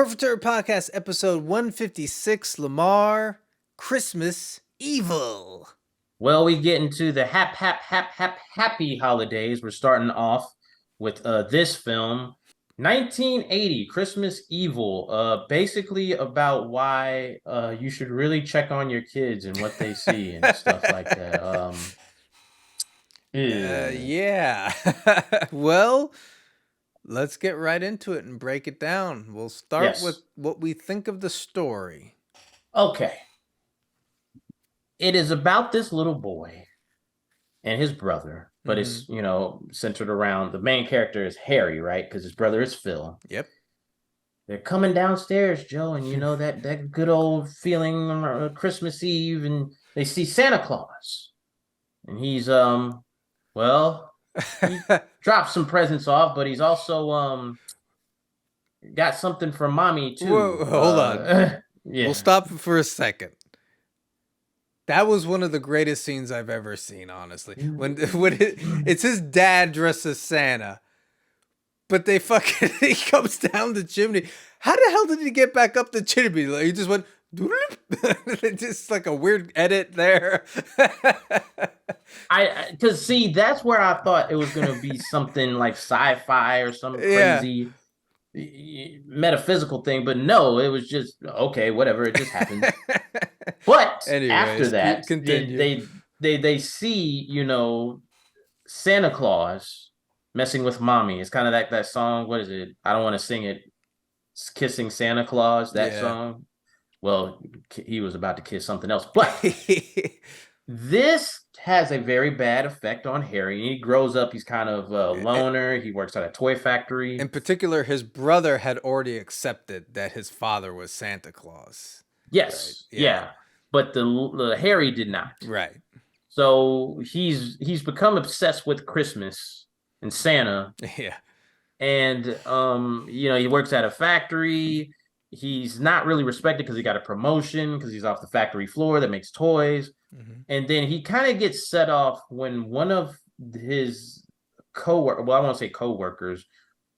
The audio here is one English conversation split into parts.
Perfect Turd Podcast, episode 156, Lamar, Christmas Evil. Well, we get into the happy holidays. We're starting off with this film, 1980, Christmas Evil. Basically about why you should really check on your kids and what they see and stuff like that. Yeah. Well, let's get right into it and break it down. We'll start with Yes. what we think of the story. Okay. It is about this little boy and his brother, but it's, centered around the main character is Harry, right? Because his brother is Phil. Yep. They're coming downstairs, Joe, and that good old feeling on Christmas Eve, and they see Santa Claus, and he's well, he dropped some presents off, but he's also got something for mommy too. Whoa, hold on. Yeah, We'll stop for a second. That was one of the greatest scenes I've ever seen, honestly. It's his dad dressed as Santa, but he comes down the chimney. How the hell did he get back up the chimney? Like, he just went, just like a weird edit there. because see, that's where I thought it was gonna be something like sci-fi or some crazy metaphysical thing, but no, it was just okay, whatever, it just happened. But anyways, after that, continue. they see, Santa Claus messing with mommy. It's kind of like that song. What is it? I don't want to sing it. It's Kissing Santa Claus, that song. Well, he was about to kiss something else, but this has a very bad effect on Harry. He grows up, he's kind of a loner. He works at a toy factory. In particular, his brother had already accepted that his father was Santa Claus. Yes, right? Yeah. But the Harry did not. Right. So he's become obsessed with Christmas and Santa. Yeah. And he works at a factory. He's not really respected because he got a promotion because he's off the factory floor that makes toys. Mm-hmm. And then he kind of gets set off when one of his co-workers, well, I won't say co-workers,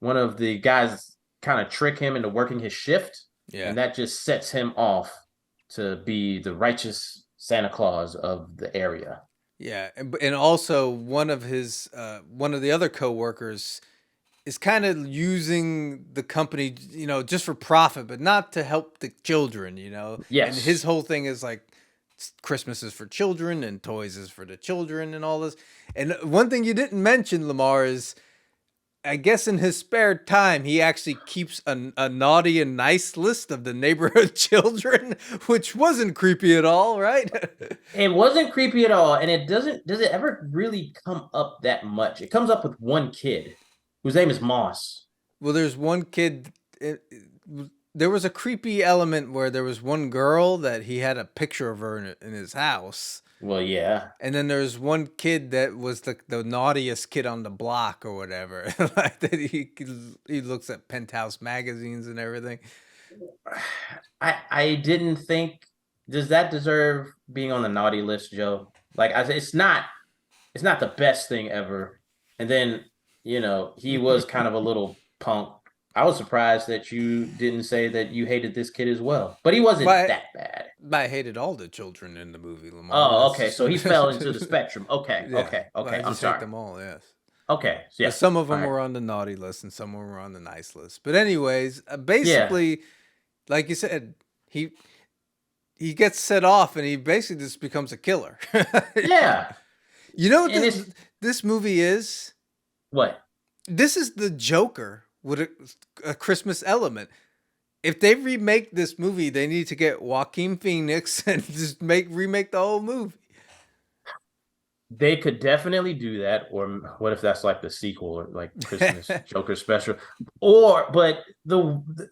one of the guys kind of trick him into working his shift. Yeah. And that just sets him off to be the righteous Santa Claus of the area. Yeah, and also one of the other co-workers is kind of using the company, just for profit, but not to help the children, Yes. And his whole thing is like, Christmas is for children and toys is for the children and all this. And one thing you didn't mention, Lamar, is I guess in his spare time, he actually keeps a naughty and nice list of the neighborhood children, which wasn't creepy at all, right? It wasn't creepy at all. And does it ever really come up that much? It comes up with one kid whose name is Moss. Well, there's one kid. There was a creepy element where there was one girl that he had a picture of her in his house. Well, yeah. And then there's one kid that was the naughtiest kid on the block or whatever. Like that he looks at Penthouse magazines and everything. I didn't think, does that deserve being on the naughty list, Joe? Like, it's not the best thing ever. And then, he was kind of a little punk. I was surprised that you didn't say that you hated this kid as well, but he wasn't that bad. I hated all the children in the movie, Lamar. Oh, okay. So he fell into the spectrum. Okay, yeah. Okay. I'm sorry. Hate them all, yes. Okay. Yeah. But some of them were on the naughty list and some were on the nice list. But anyways, basically, like you said, he gets set off and he basically just becomes a killer. Yeah. You know what this movie is? What? This is the Joker with a Christmas element. If they remake this movie, they need to get Joaquin Phoenix and just remake the whole movie. They could definitely do that. Or what if that's like the sequel or like Christmas Joker special? But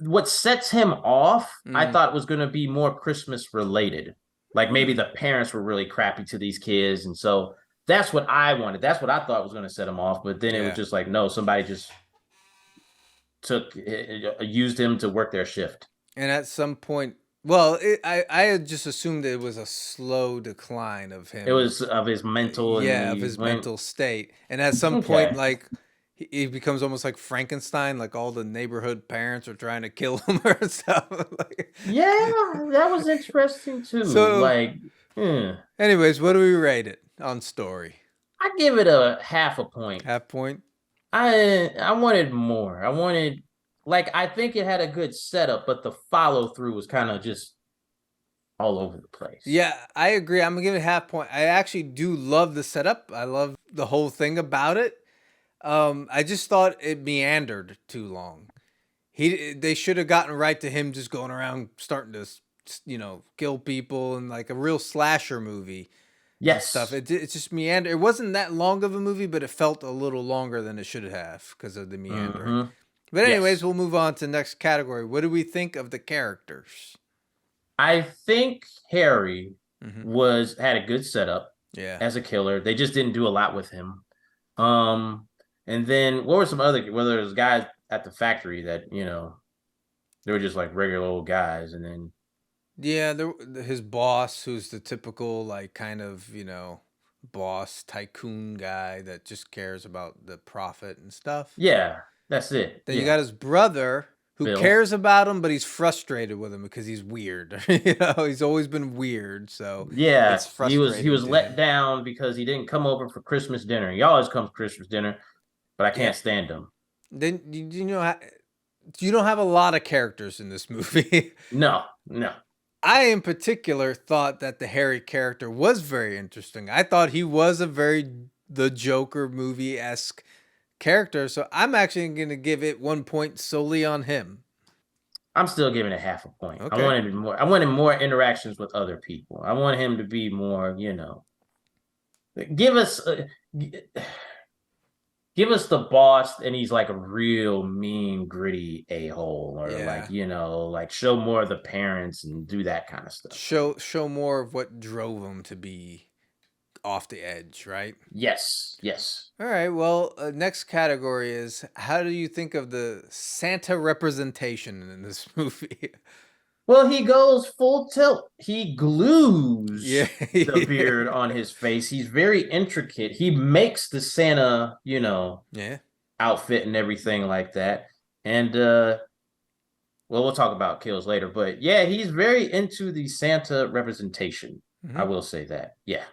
what sets him off, I thought was going to be more Christmas related. Like maybe the parents were really crappy to these kids. And so that's what I wanted. That's what I thought was going to set him off. But then it was just like, no, somebody just used him to work their shift. And at some point, well, I had just assumed it was a slow decline of him. It was of his mental. Yeah, of his mental state. And at some point, like, he becomes almost like Frankenstein, like all the neighborhood parents are trying to kill him or stuff. Like, Yeah, that was interesting too. so, Like, hmm, anyways, what do we rate it on story? I give it a half a point. Half point? I wanted more. I wanted like I think it had a good setup, but the follow through was kind of just all over the place. Yeah, I agree. I'm gonna give it half point. I actually do love the setup. I love the whole thing about it. I just thought it meandered too long. They should have gotten right to him just going around starting to kill people and like a real slasher movie and stuff. Yes. It just meandered. It wasn't that long of a movie, but it felt a little longer than it should have because of the meandering. Mm-hmm. But anyways, Yes. we'll move on to the next category. What do we think of the characters? I think Harry Hmm. was had a good setup Yeah. as a killer. They just didn't do a lot with him. Um, and then what were some other whether it was guys at the factory that, they were just like regular old guys, and then Yeah, his boss, who's the typical like kind of boss tycoon guy that just cares about the profit and stuff. yeah, that's it. Then you Yeah. got his brother who Bill. cares about him, but he's frustrated with him because he's weird. He's always been weird, so Yeah, it's he frustrating was to let him. down because he didn't come over for Christmas dinner. He always comes for Christmas dinner, but I Yeah. can't stand him. Then you don't have a lot of characters in this movie. No, no. I, in particular, thought that the Harry character was very interesting. I thought he was a very the Joker movie esque character, so I'm actually going to give it 1 point solely on him. I'm still giving it half a point. I Okay. wanted more. I wanted more interactions with other people. I want him to be more, give us give us the boss, and he's like a real mean, gritty a-hole, or Yeah. like, like show more of the parents and do that kind of stuff. Show more of what drove him to be off the edge, right? Yes, yes. All right. Well, next category is how do you think of the Santa representation in this movie? Well, he goes full tilt. He Yeah. glues the beard on his face. He's very intricate. He makes the Santa, Yeah. outfit and everything like that. And well, we'll talk about kills later, but yeah, he's very into the Santa representation. Mm-hmm. I will say that. Yeah.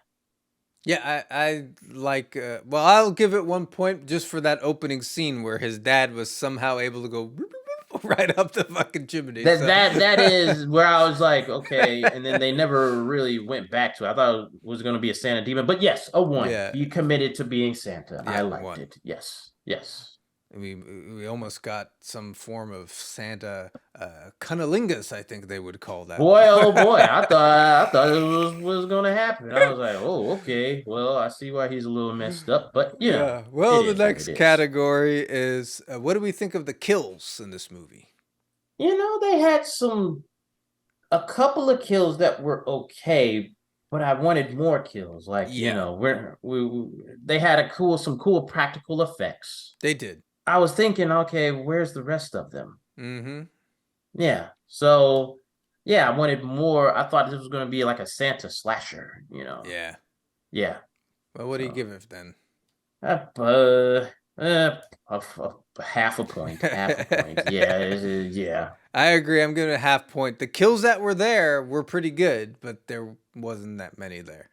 Yeah, I like. Well, I'll give it 1 point just for that opening scene where his dad was somehow able to go right up the fucking chimney. That So. that that is where I was like, okay, and then they never really went back to it. I thought it was going to be a Santa demon, but yes, a one. Yeah. You committed to being Santa. Yeah, I liked one. it. Yes, yes. We almost got some form of Santa cunnilingus, I think they would call that. Boy, oh boy, I thought it was going to happen. I was like, oh, okay. Well, I see why he's a little messed up, but Yeah. it Well, the is what it next is. category is what do we think of the kills in this movie? They had a couple of kills that were okay, but I wanted more kills. Like, Yeah, they had some cool practical effects. they did. I was thinking, okay, where's the rest of them? Mm-hmm. Yeah. So, yeah, I wanted more. I thought this was going to be like a Santa slasher, Yeah. Yeah. Well, what do you So, give it then? half a point. Half a point. Yeah. Yeah. I agree. I'm giving it a half point. The kills that were there were pretty good, but there wasn't that many there.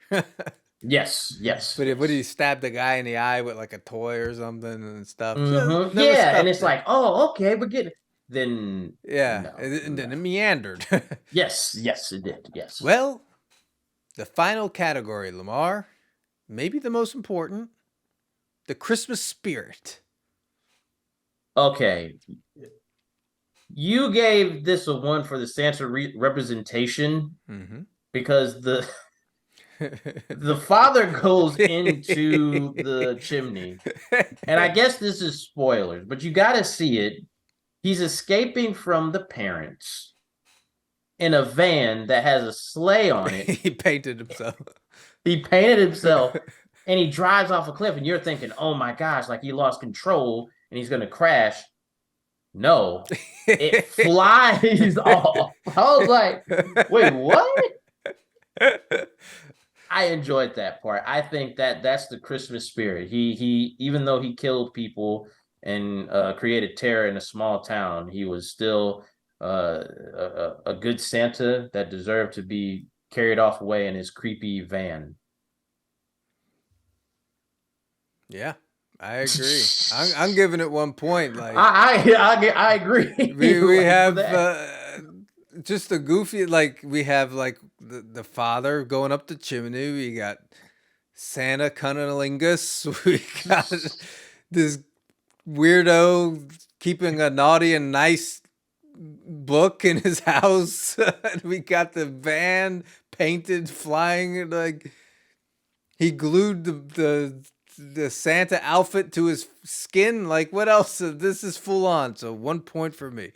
Yes. Yes. But what did he Yes. stab the guy in the eye with like a toy or something and stuff? Mm-hmm. There was Yeah, and stuff it's there. like, oh, okay, we're getting. Then Yeah, no, and then no. it meandered. Yes, yes, it did. Yes. Well, the final category, Lamar, maybe the most important, the Christmas spirit. Okay, you gave this a one for the Santa representation Mm-hmm. because the father goes into the chimney, and I guess this is spoilers, but you got to see it. He's escaping from the parents in a van that has a sleigh on it. He painted himself. He painted himself, and he drives off a cliff, and you're thinking, oh my gosh, like he lost control and he's going to crash. No, it flies off. I was like, wait, what? I enjoyed that part. I think that that's the Christmas spirit. He even though he killed people and created terror in a small town, he was still a good Santa that deserved to be carried off away in his creepy van. Yeah, I agree. I'm giving it 1 point. Like I agree we like for have that. just a goofy, like we have like the father going up the chimney. We got Santa Cunnilingus. We got this weirdo keeping a naughty and nice book in his house. And we got the van painted, flying. Like he glued the Santa outfit to his skin. Like what else? This is full on. So 1 point for me.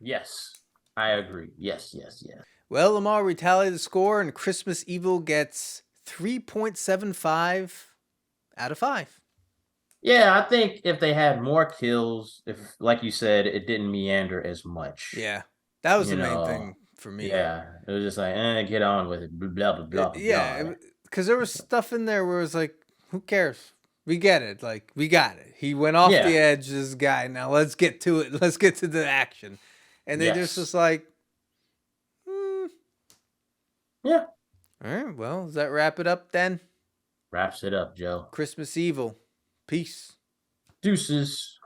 Yes, I agree. Yes, yes, yes. Well, Lamar, we tally the score, and Christmas Evil gets 3.75 out of 5. Yeah, I think if they had more kills, if like you said, it didn't meander as much. Yeah, that was You the main know, thing for me. yeah, it was just like, get on with it, blah blah blah blah Yeah, blah. because there was stuff in there where it was like, who cares? We get it. Like, we got it. He went off the Yeah, edge, this guy. Now let's get to it. Let's get to the action. And they just yes, was like, hmm. yeah. All right, well, does that wrap it up then? Wraps it up, Joe. Christmas Evil. Peace. Deuces.